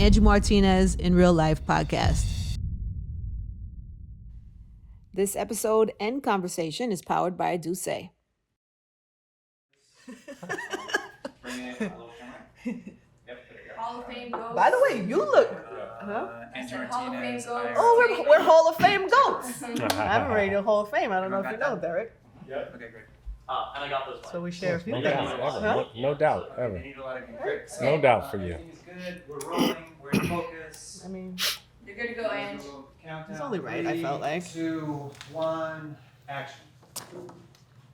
Angie Martinez in Real Life Podcast. This episode and conversation is powered by Duce. Bring it a little camera. Yep, there you go. Hall of Fame goats. By the way, you look. Angie Hall of Fame Martinez. goats. Oh, we're Hall of Fame goats. I'm ready to Hall of Fame. I don't know if you know, Derek. Yep. Okay, great. And I got this one. So we share a few No things. doubt, ever. No doubt, We ever. need a lot of great. No doubt for you. Everything's good. We're rolling. We're in focus. I mean, You're good to go, Ange. Countdown. It's only right, I felt like. 3, 2, 1, action.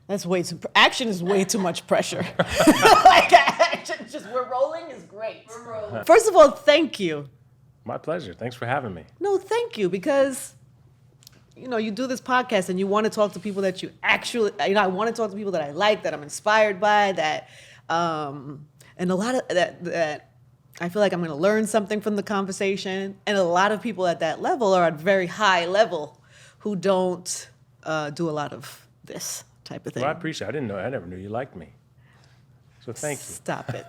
that's way too. Action is way too much pressure. Like action, just we're rolling is great. We're rolling. First of all, thank you. My pleasure. Thanks for having me. No, thank you, because you do this podcast and you want to talk to people that you actually, I want to talk to people that I like, that I'm inspired by, that, and a lot of that I feel like I'm going to learn something from the conversation. And a lot of people at that level are at very high level who don't do a lot of this type of thing. Well, I appreciate it. I never knew you liked me. So thank you. Stop it.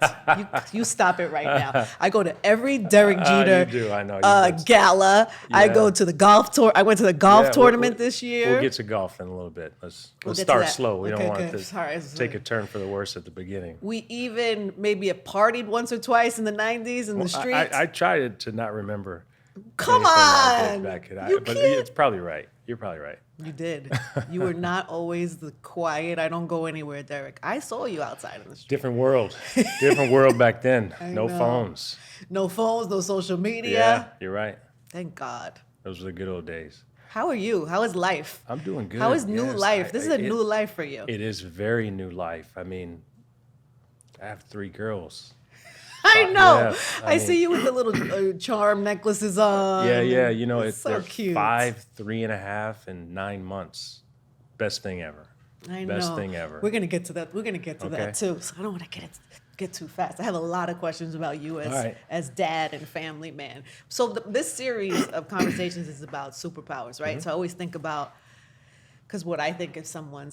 You stop it right now. I go to every Derek Jeter You do, I know. You do. gala. I Yeah. go to the golf tour. I went to the golf Yeah, tournament this year. We'll get to golf in a little bit. Let's We'll get to start that. slow. We Okay, don't want okay. to Sorry. take a turn for the worse at the beginning. We even maybe partied once or twice in the 90s in the streets. I tried to not remember. Come anything I did on. back in, You but can't. it's probably right. You're probably right. You did. You were not always the quiet, I don't go anywhere, Derek. I saw you outside in the street. Different world. Different world back then. I No know. phones. No phones, no social media. Yeah, you're right. Thank God. Those were the good old days. How are you? How is life? I'm doing good. How is new yes. life? This is a it- new life for you. It is very new life. I mean, I have 3 girls. I know. yeah, I I see you with the little charm necklaces on. Yeah. It's so they're cute. 5, 3.5, and 9 months. Best thing ever. I Best know. thing ever. We're gonna get to that. We're gonna get to that Okay. too. So I don't want to get too fast. I have a lot of questions about you All right. as dad and family man. So this series of conversations is about superpowers, right? Mm-hmm. So I always think about, because what I think if someone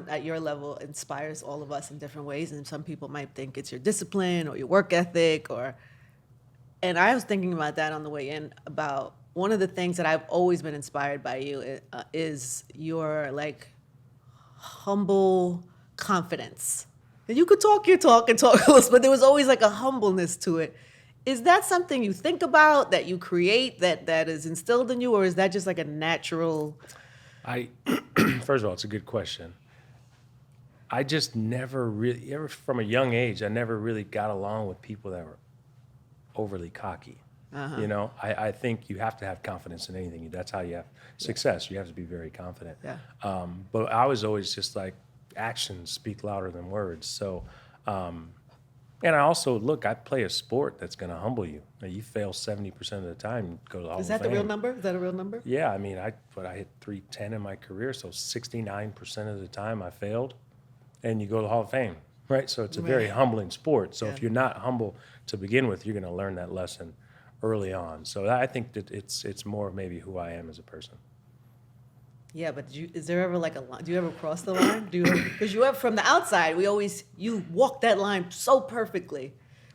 at your level inspires all of us in different ways, and some people might think it's your discipline or your work ethic, and I was thinking about that on the way in, about one of the things that I've always been inspired by you is your humble confidence. And you could talk your talk and talk, but there was always like a humbleness to it. Is that something you think about, that you create, that is instilled in you, or is that just like a natural? First of all, it's a good question. I just never really, from a young age, I never really got along with people that were overly cocky. Uh-huh. I think you have to have confidence in anything. That's how you have success. You have to be very confident. Yeah. But I was always just like, actions speak louder than words. So, and I also, I play a sport that's going to humble you. Now, you fail 70% of the time, you go to the Hall of Is that the Fame. real number? Is that a real number? Yeah, I mean, I hit 310 in my career, so 69% of the time I failed, and you go to the Hall of Fame, right? So it's a very Right. humbling sport. So Yeah. if you're not humble to begin with, you're going to learn that lesson early on. So I think that it's more of maybe who I am as a person. Yeah, but is there ever like a line? Do you ever cross the line? Because you have, from the outside, you walk that line so perfectly.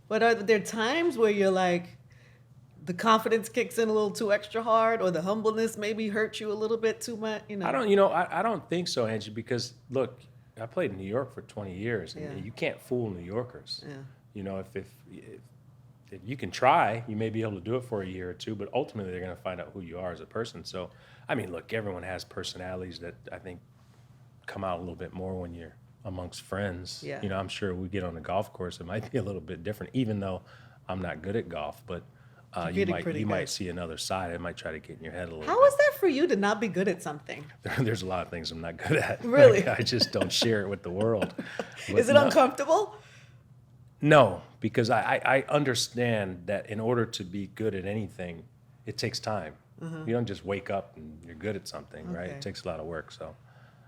But are there times where you're like, the confidence kicks in a little too extra hard, or the humbleness maybe hurts you a little bit too much? I don't think so, Angie, because look, I played in New York for 20 years, and Yeah. you can't fool New Yorkers. Yeah. If you can try, you may be able to do it for a year or two, but ultimately they're going to find out who you are as a person. So, I mean, look, everyone has personalities that I think come out a little bit more when you're amongst friends. Yeah. I'm sure we get on the golf course, it might be a little bit different, even though I'm not good at golf, but you pretty might good. see another side. It might try to get in your head a little How bit. is that for you to not be good at something? There's a lot of things I'm not good at. Really? I just don't share it with the world. But Is it no. uncomfortable? No, because I understand that in order to be good at anything, it takes time. You don't just wake up and you're good at something, right? Okay. It takes a lot of work. So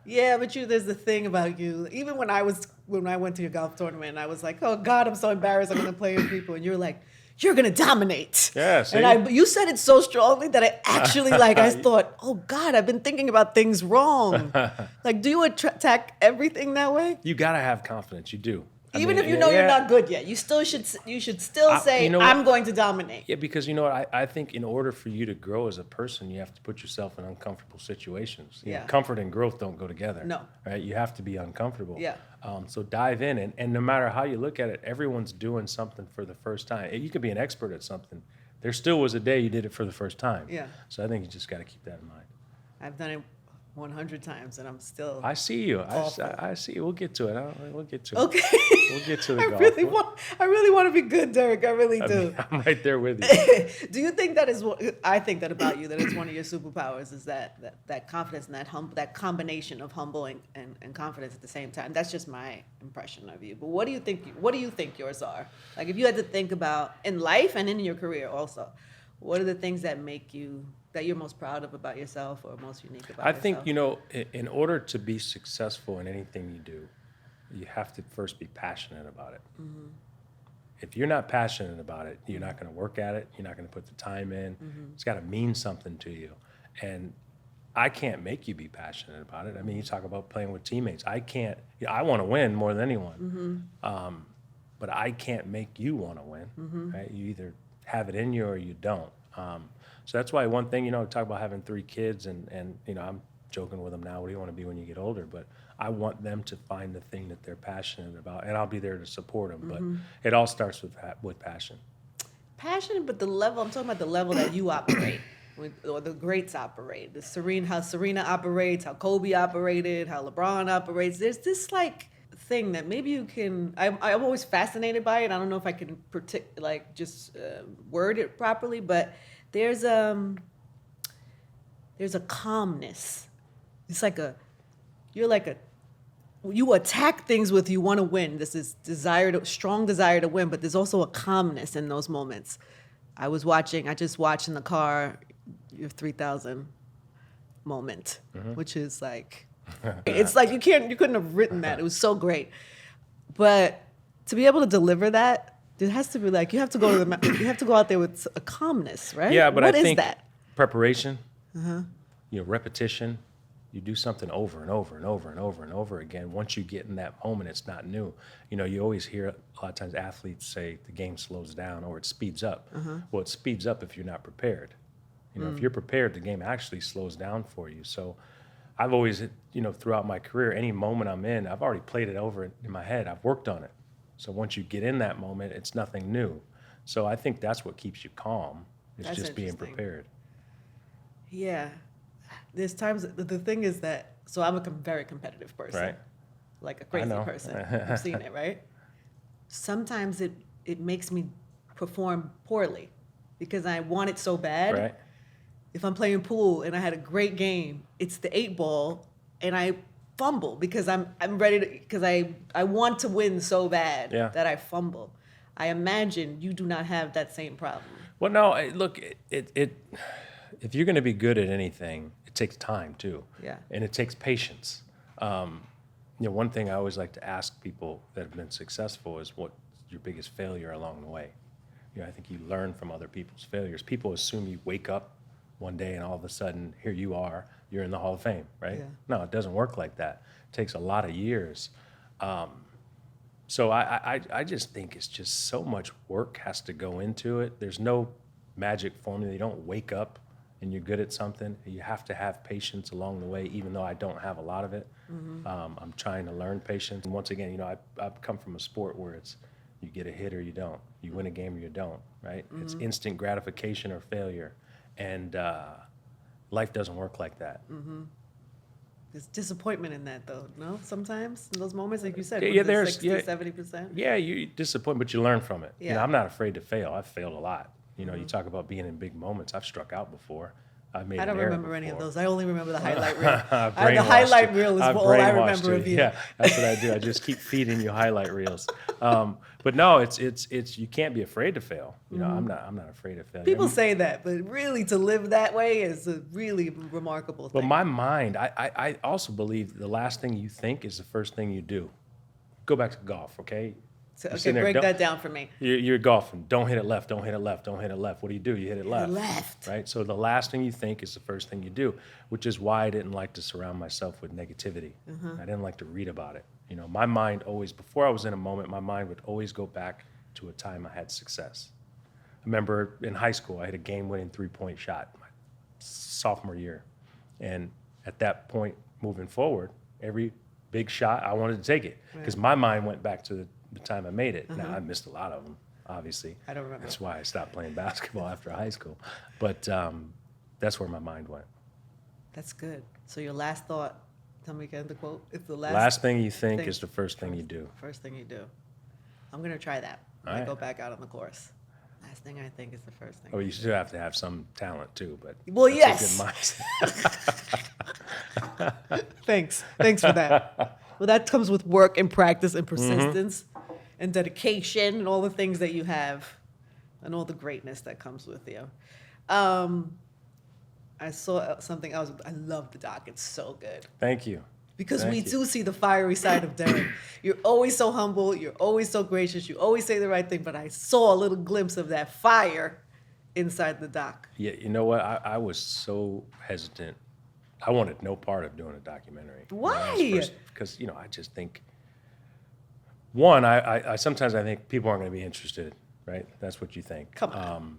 Yeah, but there's the thing about you. Even when I went to your golf tournament, I was like, oh God, I'm so embarrassed. I'm going to play with people. And you're like, you're going to dominate. Yeah, see? And you said it so strongly that I actually I thought, oh God, I've been thinking about things wrong. Do you attack everything that way? you got to have confidence. You do. Even if you know you're not good yet, you should still say, you know what? I'm going to dominate. Yeah, because you know what? I think in order for you to grow as a person, you have to put yourself in uncomfortable situations. You know, comfort and growth don't go together. No. Right? You have to be uncomfortable. Yeah. So dive in, and no matter how you look at it, everyone's doing something for the first time. You could be an expert at something. There still was a day you did it for the first time. Yeah. So I think you just got to keep that in mind. I've done it 100 times, and I'm still. I see you. I see you. We'll get to it. We'll get to it. Okay. We'll get to the golf. I really want to be good, Derek. I really do. I'm right there with you. Do you think that is what I think that about you? That it's one of your superpowers is that confidence and that combination of humble and confidence at the same time. That's just my impression of you. But what do you think yours are? Like if you had to think about in life and in your career also, what are the things that make you that you're most proud of about yourself or most unique about yourself? I think, in order to be successful in anything you do, you have to first be passionate about it. Mm-hmm. If you're not passionate about it, you're not going to work at it. You're not going to put the time in. Mm-hmm. It's got to mean something to you. And I can't make you be passionate about it. I mean, you talk about playing with teammates. I can't, I want to win more than anyone. Mm-hmm. But I can't make you want to win, mm-hmm. right? You either have it in you or you don't. So that's why one thing, talk about having 3 kids and I'm joking with them now, what do you want to be when you get older? But I want them to find the thing that they're passionate about, and I'll be there to support them. Mm-hmm. But it all starts with passion. Passion, but I'm talking about the level that you operate, or the greats operate. How Serena operates, how Kobe operated, how LeBron operates. There's this thing that maybe you can. I'm always fascinated by it. I don't know if I can word it properly, but there's a calmness. It's you attack things with you want to win. This is strong desire to win, but there's also a calmness in those moments. I just watched in the car your 3,000 moment, mm-hmm. which is it's you couldn't have written that. It was so great. But to be able to deliver that, it has to be you have to go out there with a calmness, right? Yeah, but what I is think that? Preparation, repetition. You do something over and over and over and over and over again. Once you get in that moment, it's not new. You always hear a lot of times athletes say the game slows down or it speeds up. Uh-huh. Well, it speeds up if you're not prepared. If you're prepared, the game actually slows down for you. So I've always, throughout my career, any moment I'm in, I've already played it over in my head. I've worked on it. So once you get in that moment, it's nothing new. So I think that's what keeps you calm. It's just being prepared. Yeah. There's times, the thing is that, so I'm a very competitive person. Right. Like a crazy person. You've seen it, right? Sometimes it makes me perform poorly because I want it so bad. Right. If I'm playing pool and I had a great game, it's the 8 ball and I fumble because I'm ready to, because I want to win so bad that I fumble. I imagine you do not have that same problem. Well, no, look, if you're going to be good at anything, it takes time too. Yeah. And it takes patience. One thing I always like to ask people that have been successful is what's your biggest failure along the way? I think you learn from other people's failures. People assume you wake up one day and all of a sudden, here you are, you're in the Hall of Fame, right? Yeah. No, it doesn't work like that. It takes a lot of years. So I just think it's just so much work has to go into it. There's no magic formula. You don't wake up and you're good at something. You have to have patience along the way, even though I don't have a lot of it. Mm-hmm. I'm trying to learn patience. And once again, I've come from a sport where it's you get a hit or you don't. You win a game or you don't, right? Mm-hmm. It's instant gratification or failure. And life doesn't work like that. Mm-hmm. There's disappointment in that, though, no? Sometimes, in those moments, like you said, there's 60, 70%? Yeah, you disappoint, but you learn from it. Yeah. I'm not afraid to fail. I've failed a lot. You talk about being in big moments. I've struck out before. I've made I don't remember any of those. I only remember the highlight reel. The highlight reel is all I remember of you. Yeah, that's what I do. I just keep feeding you highlight reels. But no, it's you can't be afraid to fail. I'm not afraid of failure. People say that, but really to live that way is a really remarkable thing. But my mind, I also believe the last thing you think is the first thing you do. Go back to golf, okay? So, break that down for me. You're golfing. Don't hit it left. Don't hit it left. Don't hit it left. What do? You hit it left. Left. Right? So the last thing you think is the first thing you do, which is why I didn't like to surround myself with negativity. Mm-hmm. I didn't like to read about it. You know, my mind always, before I was in a moment, my mind would always go back to a time I had success. I remember in high school, I had a game-winning three-point shot my sophomore year. And at that point, moving forward, every big shot, I wanted to take it because my mind went back to the time I made it. Now, I missed a lot of them, obviously. I don't remember. That's why I stopped playing basketball after high school. But that's where my mind went. That's good. So your last thought, tell me again the quote. It's the Last thing you think is the first thing you do. First thing you do. I'm going to try that when All I right. go back out on the course. Last thing I think is the first thing. Oh, you still have to have some talent too, but Well, that's yes. a good mindset. Thanks for that. Well, that comes with work and practice and persistence and dedication and all the things that you have and all the greatness that comes with you. I saw something else. I love the doc. It's so good. Thank you. Because Thank we you. do see the fiery side of Derek. You're always so humble. You're always so gracious. You always say the right thing. But I saw a little glimpse of that fire inside the doc. Yeah, you know what? I was so hesitant. I wanted no part of doing a documentary. Why? Because, you know, I just think, one, I sometimes I think people aren't going to be interested, right? That's what you think. Come on.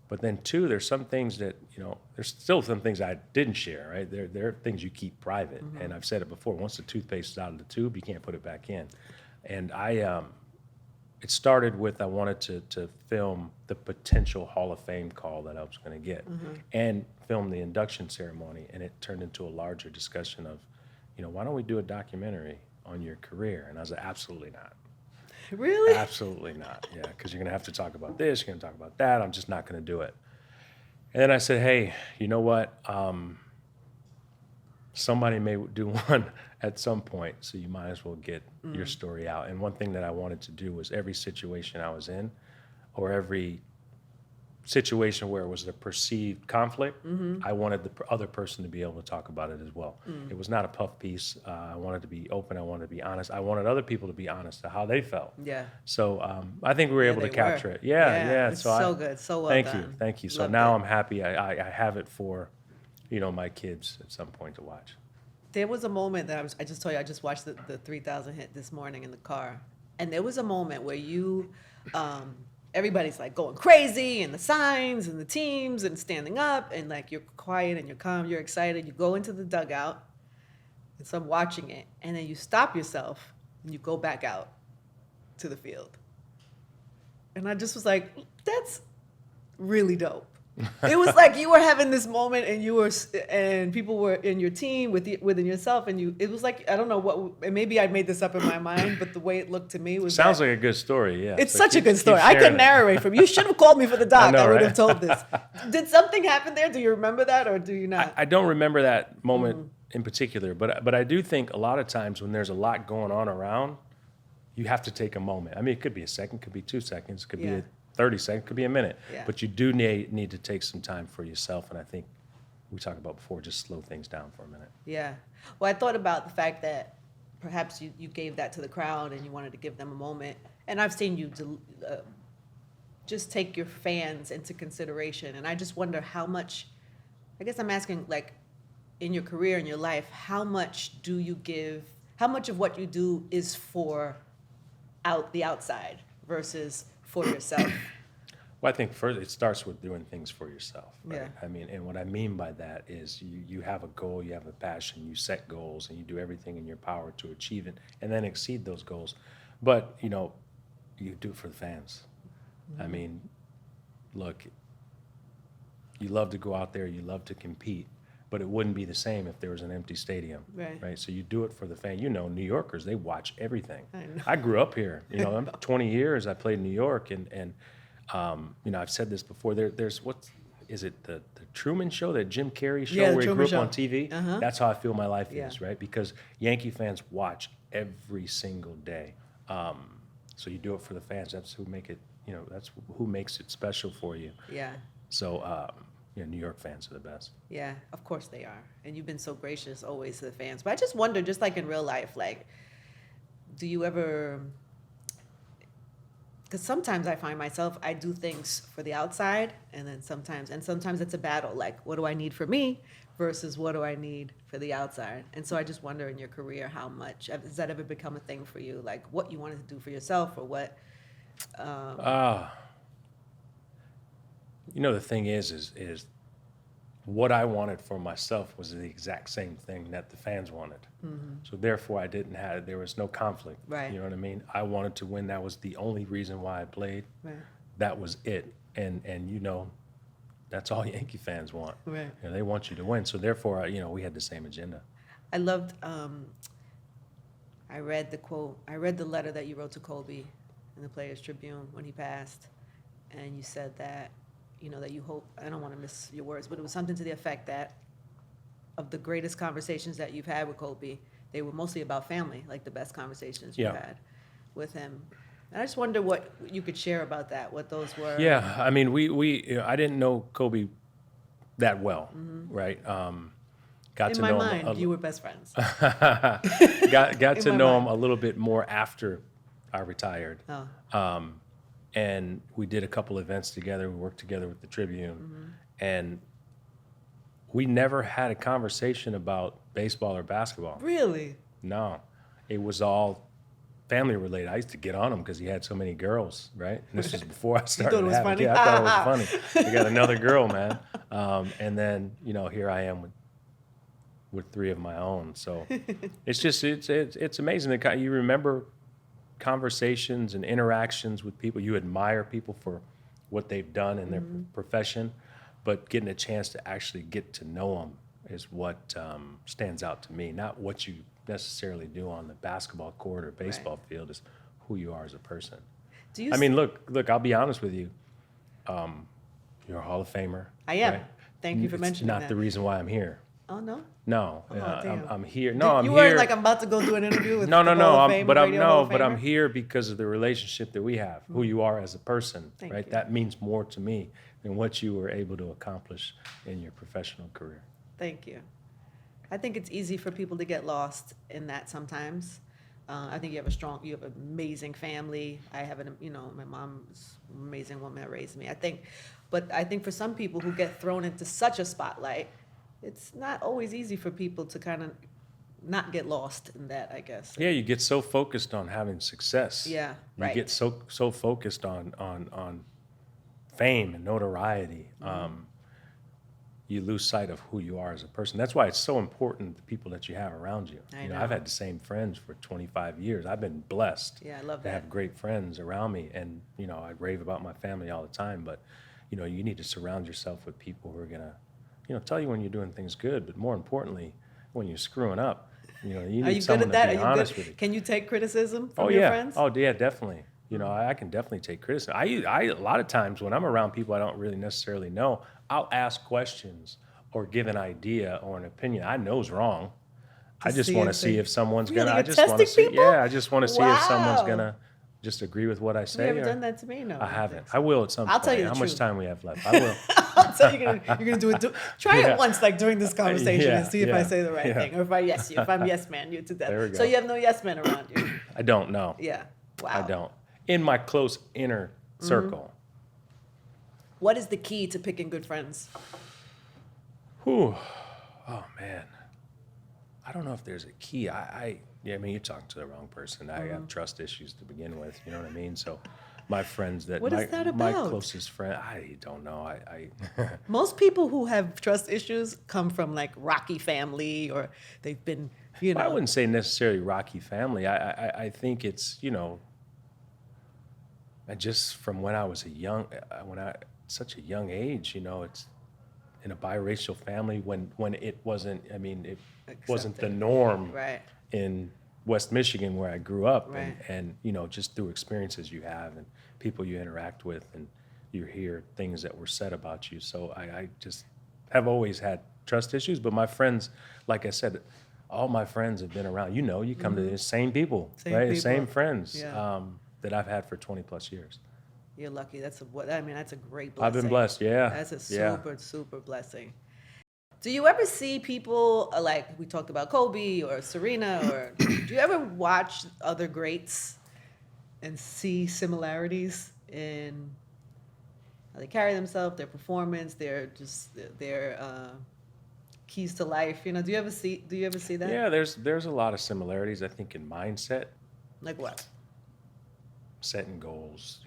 But then two, there's some things that, you know, there's still some things I didn't share, right? There are things you keep private. And I've said it before, once the toothpaste is out of the tube, you can't put it back in. And it started with I wanted to film the potential Hall of Fame call that I was going to get and film the induction ceremony. And it turned into a larger discussion of, you know, why don't we do a documentary on your career? And I was like, absolutely not. Really? Absolutely not. Yeah, because you're going to have to talk about this, you're going to talk about that. I'm just not going to do it. And then I said, hey, you know what? Somebody may do one at some point, so you might as well get your story out. And one thing that I wanted to do was every situation I was in or every situation where it was a perceived conflict, I wanted the other person to be able to talk about it as well. It was not a puff piece. I wanted to be open. I wanted to be honest. I wanted other people to be honest to how they felt. Yeah. So I think we were able to they capture were. it. Yeah. It's so good. So well thank done. you. So Loved now it. I'm happy. I have it for, you know, my kids at some point to watch. There was a moment that I just told you, I just watched the 3,000 hit this morning in the car. And there was a moment where you, everybody's like going crazy and the signs and the teams and standing up and like you're quiet and you're calm, you're excited. You go into the dugout and so I'm watching it. And then you stop yourself and you go back out to the field. And I just was like, that's really dope. It was like you were having this moment and people were in your team within yourself and it was like, I don't know what, and maybe I made this up in my mind, but the way it looked to me was Sounds like a good story, yeah. it's So such a good story. keep I could sharing it. narrate from you. Should have called me for the doc. know, I would right? have told this. Did something happen there? Do you remember that or do you not? I don't remember that moment in particular, but I do think a lot of times when there's a lot going on around, you have to take a moment. I mean, it could be a second, could be 2 seconds, could be Yeah. 30 seconds, could be a minute. Yeah. But you do need to take some time for yourself, and I think we talked about before, just slow things down for a minute. Yeah. Well, I thought about the fact that perhaps you gave that to the crowd and you wanted to give them a moment. And I've seen you just take your fans into consideration. And I just wonder how much, I guess I'm asking, like, in your career, in your life, how much do you give, how much of what you do is for the outside versus for yourself? Well, I think first it starts with doing things for yourself. Right? Yeah. I mean, and what I mean by that is you have a goal, you have a passion, you set goals, and you do everything in your power to achieve it and then exceed those goals. But, you know, you do it for the fans. I mean, look, you love to go out there, you love to compete, but it wouldn't be the same if there was an empty stadium. Right. So you do it for the fan. You know, New Yorkers, they watch everything. I know. I grew up here. You know, I'm 20 years I played in New York, and you know, I've said this before. There's what is it, the Truman Show, that Jim Carrey show Yeah, the where he Truman grew up Show. on TV? Uh-huh. That's how I feel my life Yeah. is, right? Because Yankee fans watch every single day. So you do it for the fans. That's who make it. You know, that's who makes it special for you. Yeah. So, you know, New York fans are the best. Yeah, of course they are. And you've been so gracious always to the fans. But I just wonder, just like in real life, like, do you ever, because sometimes I find myself, I do things for the outside, and then sometimes it's a battle. Like, what do I need for me versus what do I need for the outside? And so I just wonder in your career, how much has that ever become a thing for you? Like, what you wanted to do for yourself, or what? The thing is what I wanted for myself was the exact same thing that the fans wanted. Mm-hmm. So therefore, there was no conflict. Right. You know what I mean? I wanted to win. That was the only reason why I played. Right. That was it. And that's all Yankee fans want. Right. They want you to win. So therefore, we had the same agenda. I loved. I read the quote. I read the letter that you wrote to Kobe in the Players Tribune when he passed, and you said that, that you hope. I don't want to miss your words, but it was something to the effect that, of the greatest conversations that you've had with Kobe, they were mostly about family, like the best conversations you've had with him. And I just wonder what you could share about that, what those were. Yeah, I mean, I didn't know Kobe that well, right? Got in to my know mind, him. you were best friends. got to my know him mind. a little bit more after I retired. Oh. And we did a couple events together. We worked together with the Tribune, and we never had a conversation about baseball or basketball. Really? No, it was all family related. I used to get on him because he had so many girls, right? And this was before I started. it was having funny? kids. I thought it was funny. I got another girl, man. And then here I am with three of my own. So it's amazing that you remember conversations and interactions with people. You admire people for what they've done in their profession, but getting a chance to actually get to know them is what stands out to me. Not what you necessarily do on the basketball court or baseball field, is who you are as a person. I mean, look, I'll be honest with you. You're a Hall of Famer. I am. Right? Thank you for mentioning that. It's not the reason why I'm here. Oh, no? No, damn. I'm here. No, I'm you here. weren't like, I'm about to go do an interview with No, the Hall of Fame, but Radio Hall of I'm Famer? here because of the relationship that we have, who you are as a person, Thank right? you. That means more to me than what you were able to accomplish in your professional career. Thank you. I think it's easy for people to get lost in that sometimes. I think you have an amazing family. I have my mom's an amazing woman that raised me. But I think for some people who get thrown into such a spotlight, it's not always easy for people to kind of not get lost in that, I guess. Yeah, you get so focused on having success. Yeah, You right. get so focused on fame and notoriety. You lose sight of who you are as a person. That's why it's so important, the people that you have around you. I know. I've had the same friends for 25 years. I've been blessed Yeah, I love to that. have great friends around me. And, I rave about my family all the time. But, you need to surround yourself with people who are going to, tell you when you're doing things good. But more importantly, when you're screwing up, you Are need you someone good at that? to be Are you honest good? with you. Can you take criticism from Oh, your yeah. friends? Oh, yeah, definitely. I can definitely take criticism. I a lot of times when I'm around people I don't really necessarily know, I'll ask questions or give an idea or an opinion I know is wrong. I just see want to if see they- if someone's Really? gonna. I You're just want to testing see. people? Yeah, I just want to see if someone's Wow. gonna just agree with what I say. You haven't or- done that to me, no. I haven't. I will at some I'll point. tell you the How truth. much time we have left? I will. So you're gonna do it. Try Yeah. it once, like during this conversation, Yeah, and see if I yeah, say the right yeah. thing, or if I'm yes man you to death. There we So go. you have no yes men around you. I don't know. Yeah. Wow. I don't. In my close inner circle. What is the key to picking good friends? Whew. Oh man. I don't know if there's a key. Yeah, I mean, you're talking to the wrong person. I have trust issues to begin with. You know what I mean? So, my friends that What is that my about? closest friend, I don't know. I Most people who have trust issues come from like rocky family, or they've been, I wouldn't say necessarily rocky family. I think it's just from when I was such a young age. It's in a biracial family when it wasn't. I mean, it wasn't the Accepted. norm. Right. In West Michigan, where I grew up, Right. and just through experiences you have and people you interact with, and you hear things that were said about you. So I just have always had trust issues. But my friends, like I said, all my friends have been around. You come to the same people, Same right? The people. same friends Yeah. that I've had for 20 plus years. You're lucky. That's a great blessing. I've been blessed, yeah. That's a Yeah. super blessing. Do you ever see people like we talked about Kobe or Serena, or do you ever watch other greats and see similarities in how they carry themselves, their performance, their keys to life. You know, do you ever see that? Yeah, there's a lot of similarities, I think, in mindset, Like what? setting goals,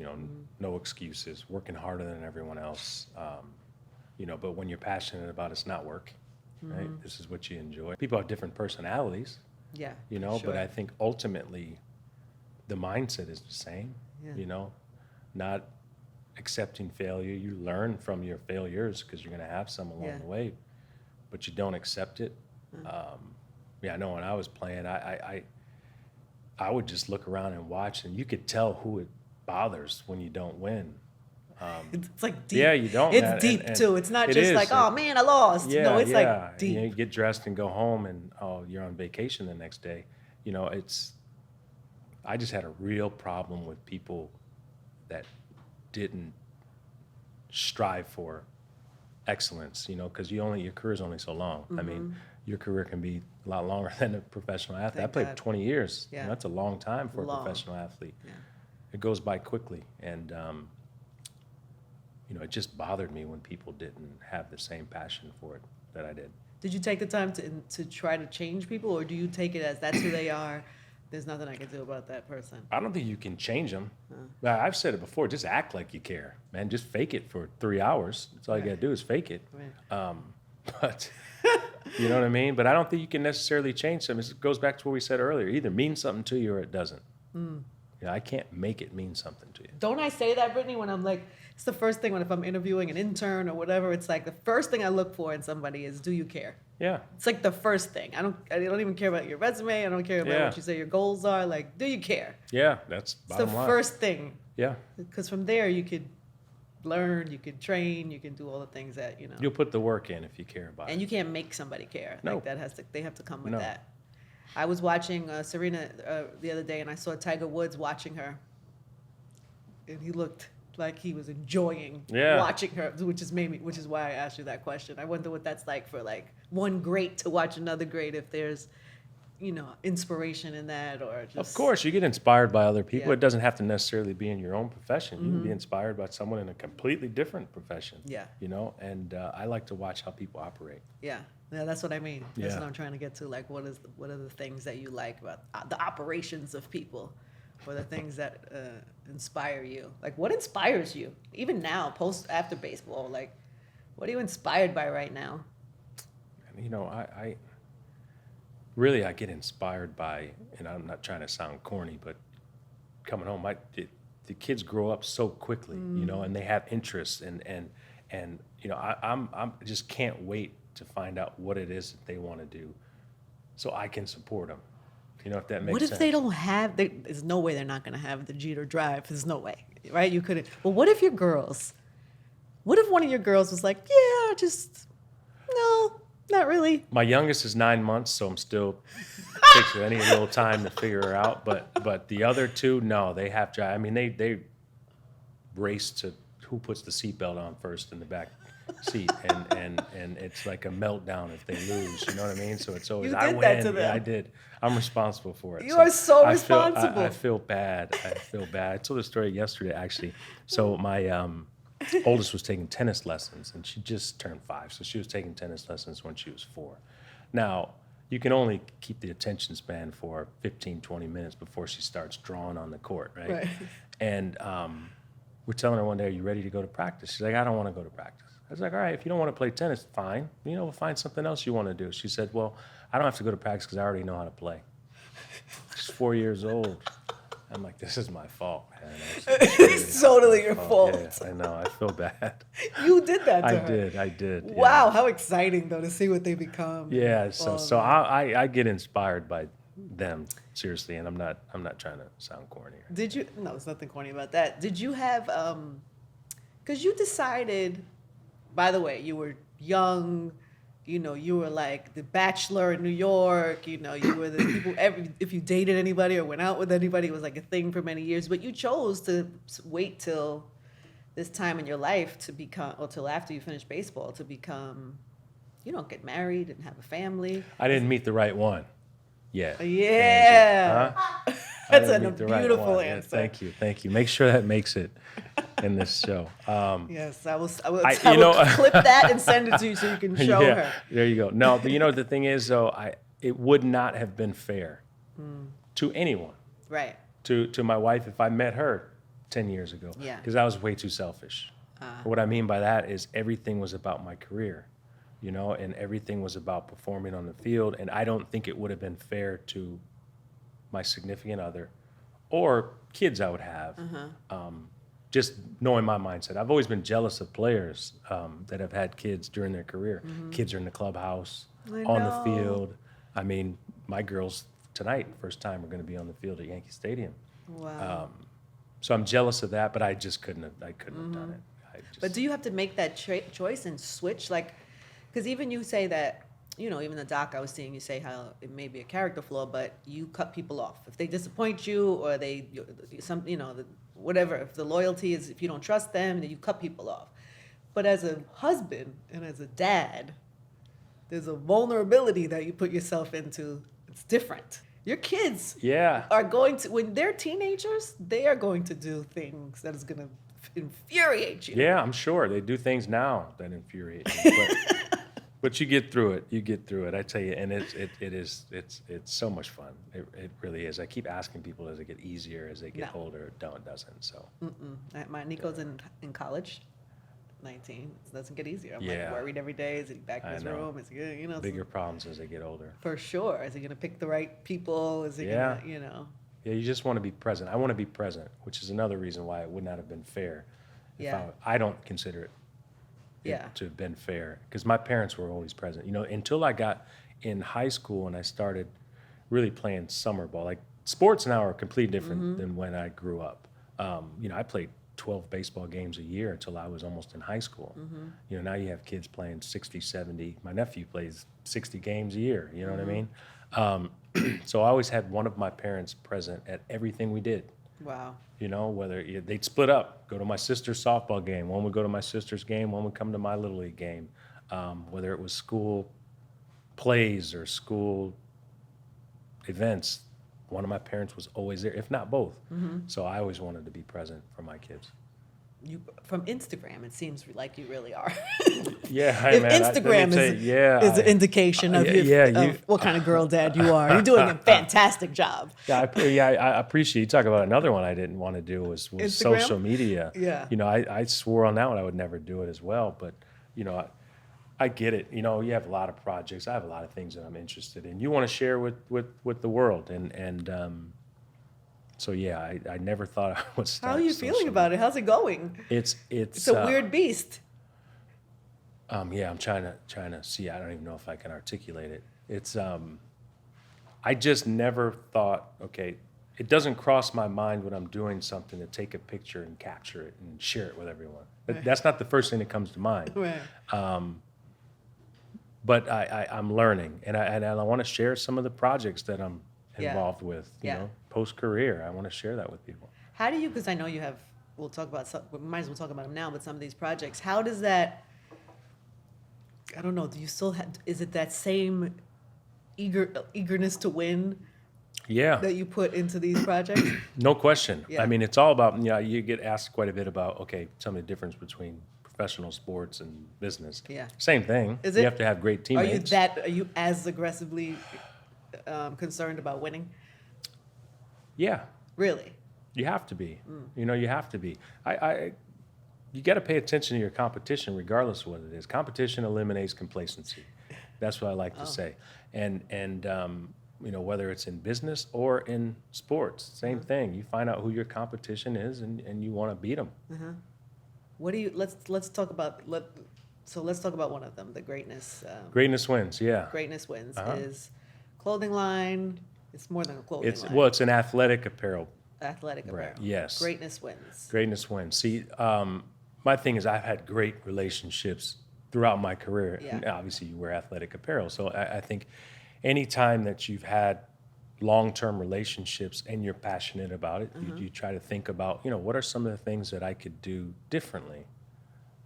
no excuses, working harder than everyone else. But when you're passionate about it's not work, right? This is what you enjoy. People have different personalities, Yeah. but sure. I think ultimately the mindset is the same, Yeah. Not accepting failure. You learn from your failures because you're going to have some along the way, but you don't accept it. I know when I was playing, I would just look around and watch, and you could tell who it bothers when you don't win. It's like deep. Yeah, you don't. It's man. deep And too. It's not it just is. like, oh man, I lost. Yeah, No, it's yeah. like deep. You get dressed and go home, and you're on vacation the next day. I just had a real problem with people that didn't strive for excellence, because your career is only so long. I mean, your career can be a lot longer than a professional athlete. Thank I played God. 20 years. Yeah. That's a long time for Long. a professional athlete. Yeah. It goes by quickly, and it just bothered me when people didn't have the same passion for it that I did. Did you take the time to try to change people, or do you take it as that's who they are? There's nothing I can do about that person. I don't think you can change them. I've said it before. Just act like you care, man. Just fake it for 3 hours. That's all you got to do is fake it. Right. But you know what I mean? But I don't think you can necessarily change them. It goes back to what we said earlier. It either means something to you or it doesn't. I can't make it mean something to you. Don't I say that, Brittany, when I'm like, it's the first thing if I'm interviewing an intern or whatever, it's like the first thing I look for in somebody is, do you care? Yeah. It's like the first thing. I don't even care about your resume. I don't care about what you say your goals are. Like, do you care? Yeah, that's It's bottom the line. first thing. Yeah. Because from there you could learn, you could train, you can do all the things that, You'll put the work in if you care about and it. you can't make somebody care. No. Like they have to come with No. that. I was watching Serena the other day, and I saw Tiger Woods watching her, and he looked like he was enjoying watching her, which is why I asked you that question. I wonder what that's like for like one great to watch another great, if there's inspiration in that, or just. Of course, you get inspired by other people. Yeah. It doesn't have to necessarily be in your own profession. You can be inspired by someone in a completely different profession. Yeah. And I like to watch how people operate. Yeah, that's what I mean. That's Yeah. what I'm trying to get to. Like, what are the things that you like about the operations of people, or the things that inspire you? Like, what inspires you? Even now, after baseball, like, what are you inspired by right now? And, I really get inspired by, and I'm not trying to sound corny, but coming home, the kids grow up so quickly, and they have interests, and I'm just can't wait to find out what it is that they want to do, so I can support them. If that makes sense. What if they don't have? There's no way they're not going to have the Jeter drive. There's no way, right? You couldn't. Well, what if your girls? What if one of your girls was like, yeah, just no, not really. My youngest is 9 months, so I'm still takes any little time to figure her out. But the other two, no, they have to. I mean, they race to who puts the seatbelt on first in the back seat, and it's like a meltdown if they lose. You know what I mean? So it's always You I did win. that to them. Yeah, I did. I'm responsible for it. You are so I feel- responsible. I feel bad. I told the story yesterday, actually. So my oldest was taking tennis lessons, and she just turned 5, so she was taking tennis lessons when she was 4. Now, you can only keep the attention span for 15, 20 minutes before she starts drawing on the court, right? Right. And we're telling her one day, are you ready to go to practice? She's like, I don't want to go to practice. I was like, all right, if you don't want to play tennis, fine. We'll find something else you want to do. She said, well, I don't have to go to practice because I already know how to play. She's 4 years old. I'm like, this is my fault, man. It's totally your fault. Yeah, I know. I feel bad. You did that to her. I did. Wow, how exciting though to see what they become. Yeah. So I get inspired by them, seriously, and I'm not trying to sound corny. Did you? No, there's nothing corny about that. Did you have? Because you decided. By the way, you were young. You were like the Bachelor in New York. You were the people. If you dated anybody or went out with anybody, it was like a thing for many years. But you chose to wait till this time in your life to become, or till after you finish baseball, to become, get married and have a family. I didn't meet the right one. Yeah. Yeah. Huh? I That's didn't a meet the right beautiful one. Yeah, answer. thank you. Make sure that makes it in this show. Yes, I will you know- clip that and send it to you so you can show yeah, her. there you go. No, but the thing is though, it would not have been fair to anyone, Right. to my wife if I met her 10 years ago. Yeah. Because I was way too selfish. What I mean by that is everything was about my career, and everything was about performing on the field. And I don't think it would have been fair to my significant other or kids I would have. Just knowing my mindset. I've always been jealous of players that have had kids during their career. Kids are in the clubhouse, I on the know. field. I mean, my girls tonight, first time, are going to be on the field at Yankee Stadium. Wow. So I'm jealous of that, but I just couldn't have done it. But do you have to make that choice and switch? Like, because even you say that, even the doc I was seeing, you say how it may be a character flaw, but you cut people off. If they disappoint you or whatever, if the loyalty is, if you don't trust them, then you cut people off. But as a husband and as a dad, there's a vulnerability that you put yourself into. It's different. Your kids are going to, when they're teenagers, they are going to do things that is going to infuriate you. Yeah, I'm sure. They do things now that infuriate me. But you get through it. You get through it. I tell you, and it's so much fun. It really is. I keep asking people, does it get easier as they get older? No, it doesn't. So. My Nico's in college, 19. It doesn't get easier. I'm Yeah. like worried every day. Is he back in his room? Is he, Bigger problems as they get older. For sure. Is he going to pick the right people? Is he Yeah. going to, Yeah, you just want to be present. I want to be present, which is another reason why it would not have been fair. Yeah. I don't consider it to have been fair because my parents were always present. Until I got in high school and I started really playing summer ball. Like sports now are completely different than when I grew up. I played 12 baseball games a year until I was almost in high school. Now you have kids playing 60, 70. My nephew plays 60 games a year. You know what I mean? So I always had one of my parents present at everything we did. Wow. Whether they'd split up, go to my sister's softball game. One would go to my sister's game, one would come to my Little League game. Whether it was school plays or school events, one of my parents was always there, if not both. So I always wanted to be present for my kids. You from Instagram, it seems like you really are. Yeah, If man, Instagram is an indication of, of what kind of girl dad you are. You're doing a fantastic job. I appreciate you. Talk about another one I didn't want to do was Instagram? social media. Yeah. I swore on that one I would never do it as well, but I get it. You have a lot of projects. I have a lot of things that I'm interested in. You want to share with the world, and so yeah, I never thought I would start. How are you feeling about it? How's it going? It's a weird beast. Yeah, I'm trying to see. I don't even know if I can articulate it. It's I just never thought, okay, it doesn't cross my mind when I'm doing something to take a picture and capture it and share it with everyone. That's not the first thing that comes to mind. Right. But I'm learning, and I want to share some of the projects that I'm involved with. Post career, I want to share that with people. How do you? Because I know you have. We'll talk about. We might as well talk about them now. But some of these projects, how does that? I don't know. Do you still have? Is it that same eagerness to win? Yeah. That you put into these projects? No question. Yeah. I mean, it's all about. You get asked quite a bit about. Okay, tell me the difference between professional sports and business. Yeah. Same thing. Is you it? have to have great teammates. Are you as aggressively concerned about winning? Yeah. Really? You have to be. You have to be. You got to pay attention to your competition, regardless of what it is. Competition eliminates complacency. That's what I like to say. And whether it's in business or in sports, same thing. You find out who your competition is, and you want to beat them. What do you? Let's talk about. Let's talk about one of them. The greatness. Greatness wins. Yeah. Greatness wins is clothing line. It's more than a clothing line. Well, it's an athletic apparel. Athletic apparel. Yes. Greatness wins. Greatness wins. See, my thing is I've had great relationships throughout my career. Yeah. Obviously, you wear athletic apparel. So I think anytime that you've had long-term relationships and you're passionate about it, you try to think about, what are some of the things that I could do differently,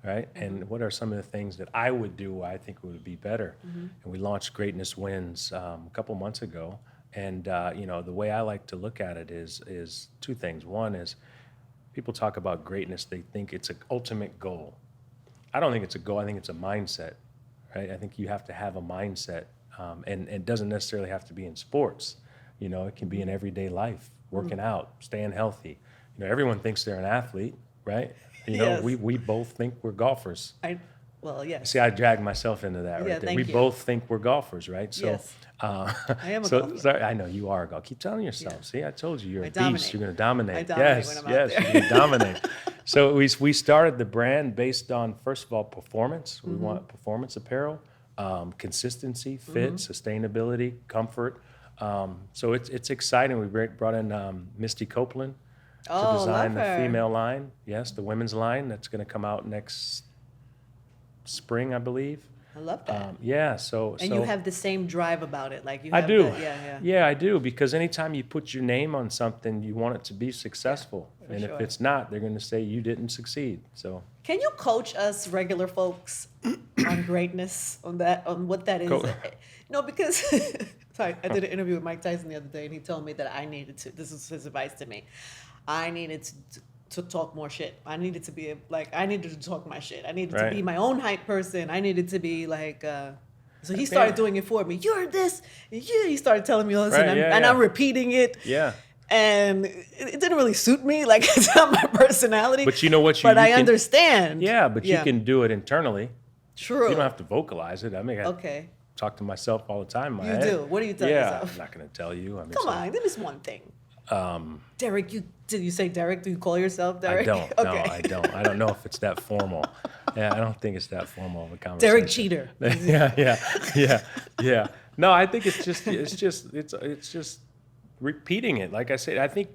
right? And what are some of the things that I would do I think would be better? And we launched Greatness Wins a couple months ago. And the way I like to look at it is two things. One is people talk about greatness; they think it's an ultimate goal. I don't think it's a goal. I think it's a mindset, right? I think you have to have a mindset, and it doesn't necessarily have to be in sports. It can be in everyday life, working out, staying healthy. Everyone thinks they're an athlete, right? Yes. We both think we're golfers. Yes. See, I dragged myself into that right there. thank We you. both think we're golfers, right? So, Yes. I am a so golfer. sorry, I know you are a golfer. Keep telling yourself. Yeah. See, I told you you're I a dominate. beast. You're going to dominate. I dominate yes, when I'm out yes, there. you're going to dominate. So we started the brand based on, first of all, performance. We want performance apparel, consistency, fit, sustainability, comfort. So it's exciting. We brought in Misty Copeland to design the love her. female line. Yes, the women's line that's going to come out next spring, I believe. I love that. So You have the same drive about it, like you I have do. that- Yeah, I do, because anytime you put your name on something, you want it to be successful. for And sure. if it's not, they're going to say you didn't succeed. So Can you coach us regular folks on greatness, on what that is? No, because sorry, I did an interview with Mike Tyson the other day, and he told me that I needed to. This is his advice to me. I needed to talk more shit. I needed to be I needed to talk my shit. I needed to be my own hype person. I needed to be like. So he started doing it for me. You're this. He started telling me all this, and I'm repeating it. yeah. And it didn't really suit me. Like, it's not my personality. But you know what? But I understand. Yeah, but you can do it internally. True. You don't have to vocalize it. I mean, I Okay. talk to myself all the time in my You head. do. What do you tell Yeah, yourself? I'm not going to tell you. I mean, Come on, give us one thing. Derek, did you say Derek? Do you call yourself Derek? I don't. Okay. No, I don't. I don't know if it's that formal. Yeah, I don't think it's that formal of a conversation. Derek Jeter. Yeah. No, I think it's just repeating it. Like I said, I think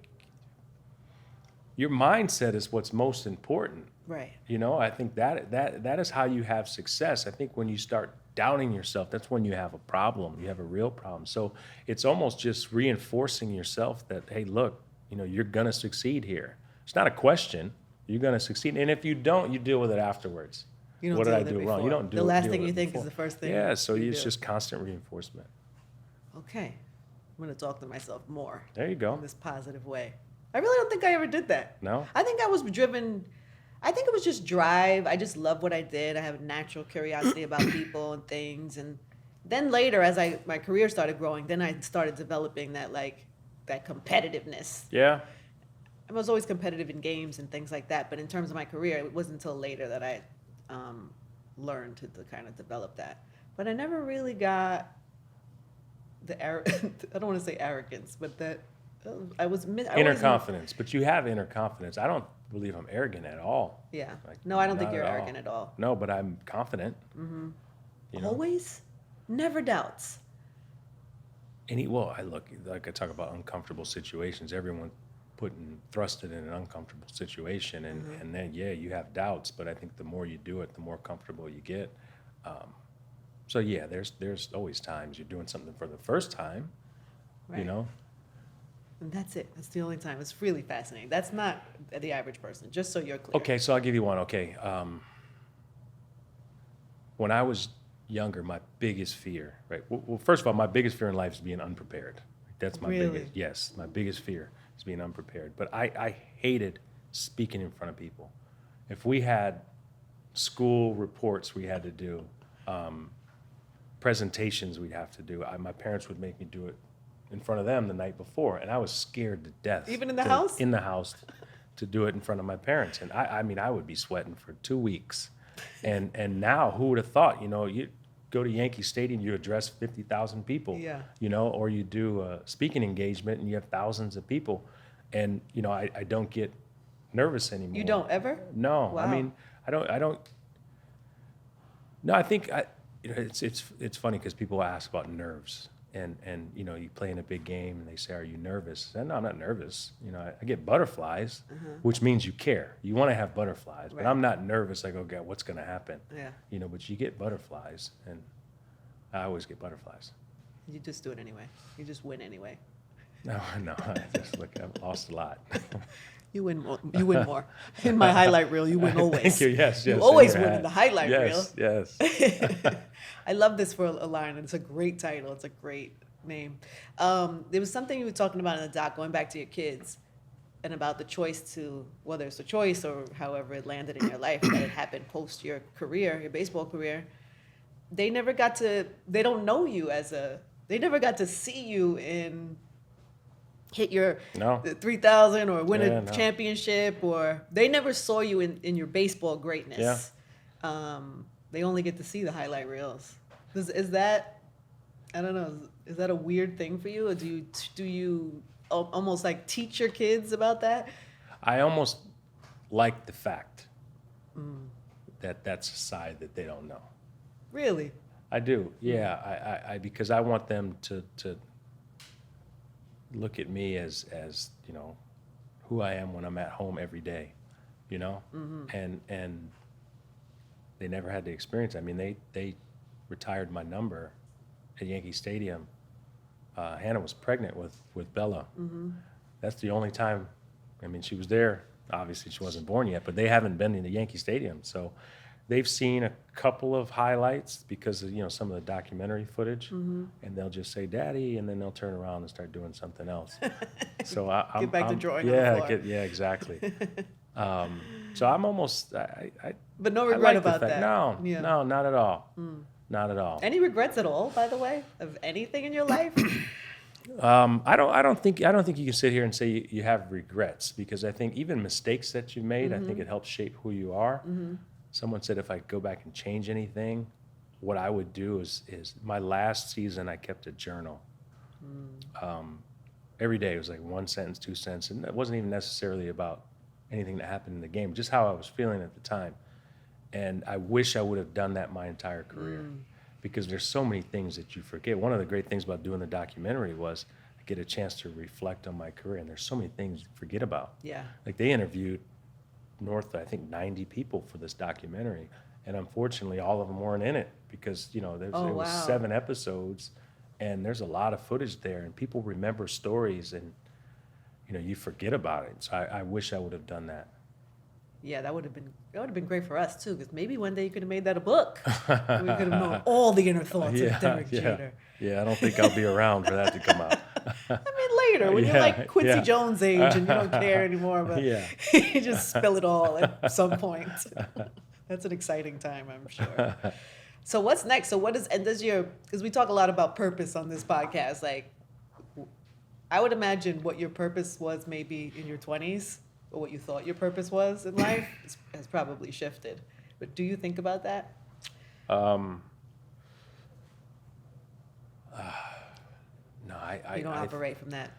your mindset is what's most important. Right. I think that is how you have success. I think when you start doubting yourself, that's when you have a problem. You have a real problem. So it's almost just reinforcing yourself that, hey, look, you're gonna succeed here. It's not a question. You're gonna succeed, and if you don't, you deal with it afterwards. You don't What did deal I with it do wrong? You before. don't do The it- last deal thing with you it think is before. the first thing Yeah, so you it's do. just constant reinforcement. Okay. I'm going to talk to myself more There you go. in this positive way. I really don't think I ever did that. No? I think I was driven. I think it was just drive. I just love what I did. I have a natural curiosity about people and things. And then later, as my career started growing, then I started developing that competitiveness. Yeah. I was always competitive in games and things like that. But in terms of my career, it wasn't until later that I learned to kind of develop that. But I never really got I don't want to say arrogance, but that Inner confidence. But you have inner confidence. I don't believe I'm arrogant at all. Yeah. Like, No, I don't think not you're at all. arrogant at all. No, but I'm confident. Mm-hmm. Always? Never doubts. I talk about uncomfortable situations. Everyone thrusted in an uncomfortable situation, and then you have doubts. But I think the more you do it, the more comfortable you get. So there's always times you're doing something for the first time, Right. And that's it. That's the only time. It's really fascinating. That's not the average person, just so you're clear. Okay, so I'll give you one. Okay, when I was younger, my biggest fear, right? Well, first of all, my biggest fear in life is being unprepared. That's my Really? my biggest fear is being unprepared. But I hated speaking in front of people. If we had school reports we had to do, presentations we'd have to do, my parents would make me do it in front of them the night before, and I was scared to death. Even in the house? In the house, to do it in front of my parents, and I would be sweating for 2 weeks, and now who would have thought? You go to Yankee Stadium, you address 50,000 people, Yeah. or you do a speaking engagement and you have thousands of people, and I don't get nervous anymore. You don't ever? No, Wow. I mean I don't. No, I think it's funny because people ask about nerves. And you play in a big game and they say, "Are you nervous?" And no, I'm not nervous. I get butterflies, which means you care. You want to have butterflies, but Right. I'm not nervous. Like, okay, what's going to happen? Yeah. But you get butterflies, and I always get butterflies. You just do it anyway. You just win anyway. No, I just I've lost a lot. You win more. You win more. In my highlight reel, you win always. Thank you. Yes. You always in win your in the hat. highlight reel. Yes. I love this for a line. It's a great title. It's a great name. There was something you were talking about in the doc, going back to your kids, and about the choice to, whether it's a choice or however it landed in your life, that it happened post your career, your baseball career. They never got to, they don't know you they never got to see you hit your No. 3,000 or win Yeah, a no. championship, or they never saw you in your baseball greatness. They only get to see the highlight reels. Is that, I don't know, is that a weird thing for you? Or do you almost like teach your kids about that? I almost like the fact that that's a side that they don't know. Really? I do, yeah. I because I want them to look at me as you know, who I am when I'm at home every day, you know, and they never had the experience. I mean, they retired my number at Yankee Stadium. Hannah was pregnant with Bella. That's the only time. I mean, she was there. Obviously, she wasn't born yet, but they haven't been in the Yankee Stadium, so they've seen a couple of highlights because of, you know, some of the documentary footage, and they'll just say "Daddy," and then they'll turn around and start doing something else. So I'm Get back to drawing yeah, on the floor. yeah, exactly. So I'm almost I But no I regret like the about fact- that. No, Yeah. no, not at all. Not at all. Any regrets at all, by the way, of anything in your life? I don't think you can sit here and say you have regrets, because I think even mistakes that you made, I think it helps shape who you are. Someone said if I go back and change anything, what I would do is my last season I kept a journal. Every day it was like 1 sentence, 2 sentences, and it wasn't even necessarily about anything that happened in the game, just how I was feeling at the time. And I wish I would have done that my entire career, because there's so many things that you forget. One of the great things about doing the documentary was I get a chance to reflect on my career, and there's so many things you forget about. Yeah. Like they interviewed north of, I think, 90 people for this documentary, and unfortunately all of them weren't in it because, you know, there was wow. 7 episodes, and there's a lot of footage there, and people remember stories, and, you know, you forget about it. So I wish I would have done that. Yeah, that would have been great for us too, because maybe one day you could have made that a book. We could have known all the inner thoughts of Derek Jeter. Yeah, I don't think I'll be around for that to come out. I mean, later when you're Yeah, like Quincy yeah. Jones age and you don't care anymore, but Yeah. you just spill it all at some point. That's an exciting time, I'm sure. So what's next? So what is, and does your, because we talk a lot about purpose on this podcast, like I would imagine what your purpose was maybe in your 20s, or what you thought your purpose was in life has probably shifted. But do you think about that? No, You don't operate from that.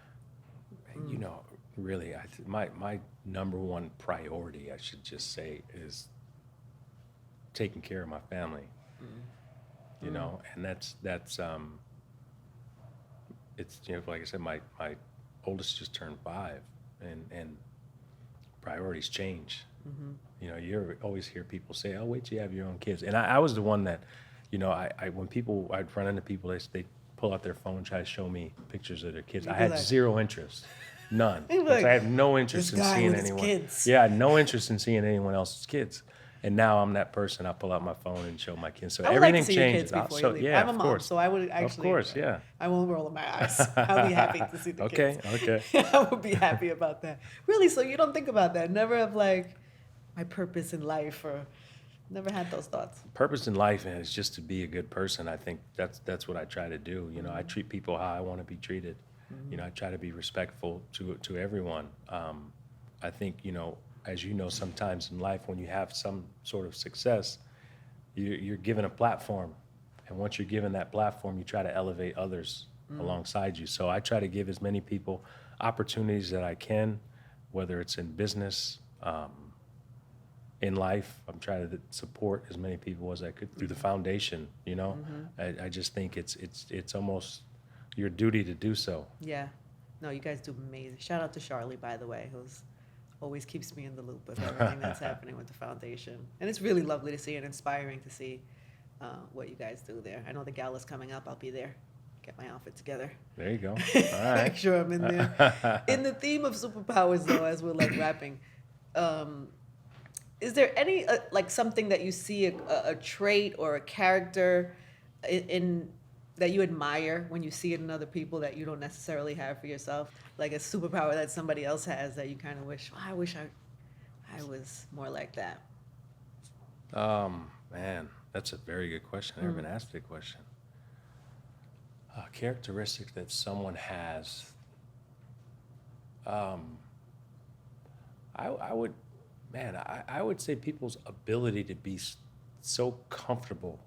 You know, really, my number one priority, I should just say, is taking care of my family. You know, and that's it's, you know, like I said, my oldest just turned 5, and priorities change. You know, you always hear people say, "Oh, wait till you have your own kids." And I was the one that, you know, I'd run into people, they pull out their phone, try to show me pictures of their kids. You'd I be had like- zero interest, none. You'd be like, I had no interest in "This guy seeing with his anyone. kids." Yeah, I had no interest in seeing anyone else's kids. And now I'm that person. I pull out my phone and show my kids. So I would like everything to see your changes. kids before So, you leave. yeah, I'm a of mom, course. so I would actually. Of course, yeah. I won't roll my eyes. I'll be happy to see the kids. Okay. I would be happy about that. Really? So you don't think about that? Never have like my purpose in life, or never had those thoughts? Purpose in life, man, is just to be a good person. I think that's what I try to do. You know, I treat people how I want to be treated. You know, I try to be respectful to everyone. I think, you know, as you know, sometimes in life when you have some sort of success, you're given a platform. And once you're given that platform, you try to elevate others alongside you. So I try to give as many people opportunities that I can, whether it's in business, in life. I'm trying to support as many people as I could through the foundation, you know. I just think it's almost your duty to do so. Yeah. No, you guys do amazing. Shout out to Charlie, by the way, who's always keeps me in the loop of everything that's happening with the foundation. And it's really lovely to see and inspiring to see what you guys do there. I know the gala's coming up. I'll be there. Get my outfit together. There you go. All right. Make sure I'm in there. In the theme of superpowers, though, as we're like wrapping, is there any like something that you see a trait or a character in that you admire when you see it in other people that you don't necessarily have for yourself? Like a superpower that somebody else has that you kind of wish, I I was more like that. Man, that's a very good question. I've never been asked that question. A characteristic that someone has. I would, man, I would say people's ability to be so comfortable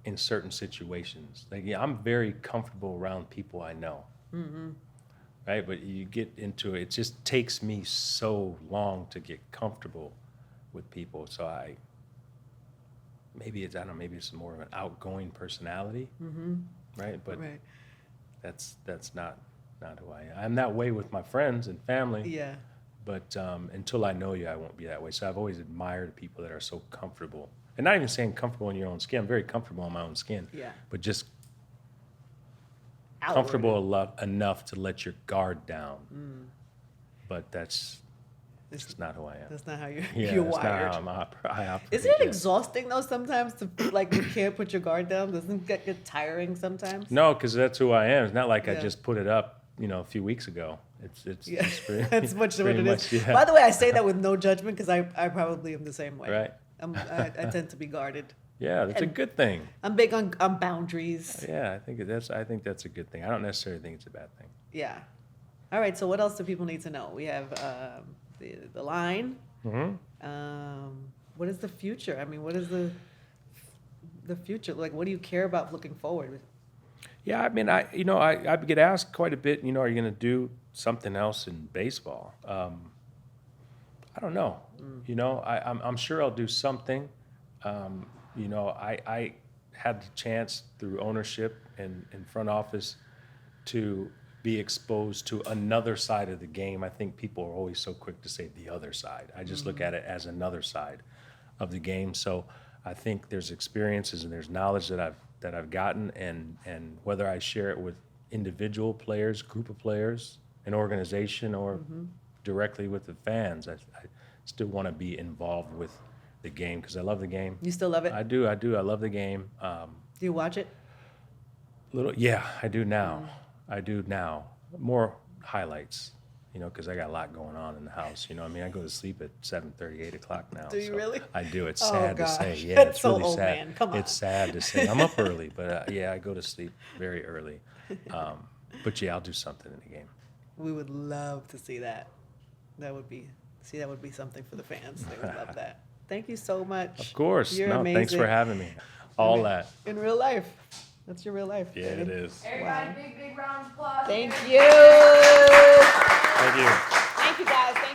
in certain situations. Like, yeah, I'm very comfortable around people I know. Right? But you get into it, it just takes me so long to get comfortable with people. So maybe it's more of an outgoing personality, right? But Right. that's not who I am. I'm that way with my friends and family. Yeah. But until I know you, I won't be that way. So I've always admired people that are so comfortable. And not even saying comfortable in your own skin. I'm very comfortable in my own skin. Yeah. But just Outward. comfortable enough to let your guard down. But that's just not who I am. That's not how you're Yeah, that's wired. not how I operate. Isn't it yeah. exhausting though sometimes to like you can't put your guard down? Doesn't it get tiring sometimes? No, because that's who I am. It's not like I Yeah. just put it up, a few weeks ago. It's Yeah, just pretty, that's much what pretty it much, is. yeah. By the way, I say that with no judgment because I probably am the same way. Right. I tend to be guarded. Yeah, that's a good thing. I'm big on boundaries. Yeah, I think that's a good thing. I don't necessarily think it's a bad thing. Yeah. All right. So what else do people need to know? We have the line. What is the future? I mean, what is the future like? What do you care about looking forward? Yeah, I mean, I get asked quite a bit. Are you going to do something else in baseball? I don't know. I'm sure I'll do something. I had the chance through ownership and front office to be exposed to another side of the game. I think people are always so quick to say the other side. I just look at it as another side of the game. So I think there's experiences and there's knowledge that I've gotten, and whether I share it with individual players, group of players, an organization, or directly with the fans, I still want to be involved with the game because I love the game. You still love it? I do. I love the game. Do you watch it? Yeah, I do now. More highlights, because I got a lot going on in the house. I go to sleep at 7:30, 8 o'clock now. Do you really? I do. It's Oh, sad to gosh. say. Yeah, That's it's so really old, sad. man. Come on. It's sad to say. I'm up early, but I go to sleep very early. But yeah, I'll do something in the game. We would love to see that. That would be something for the fans. They would love that. Thank you so much. Of course. You're No, amazing. thanks for having me. All that. In real life. That's your real life. Yeah, baby. it is. Everybody, big round of applause. Thank Derek. you. Thank you. Thank you guys. Thank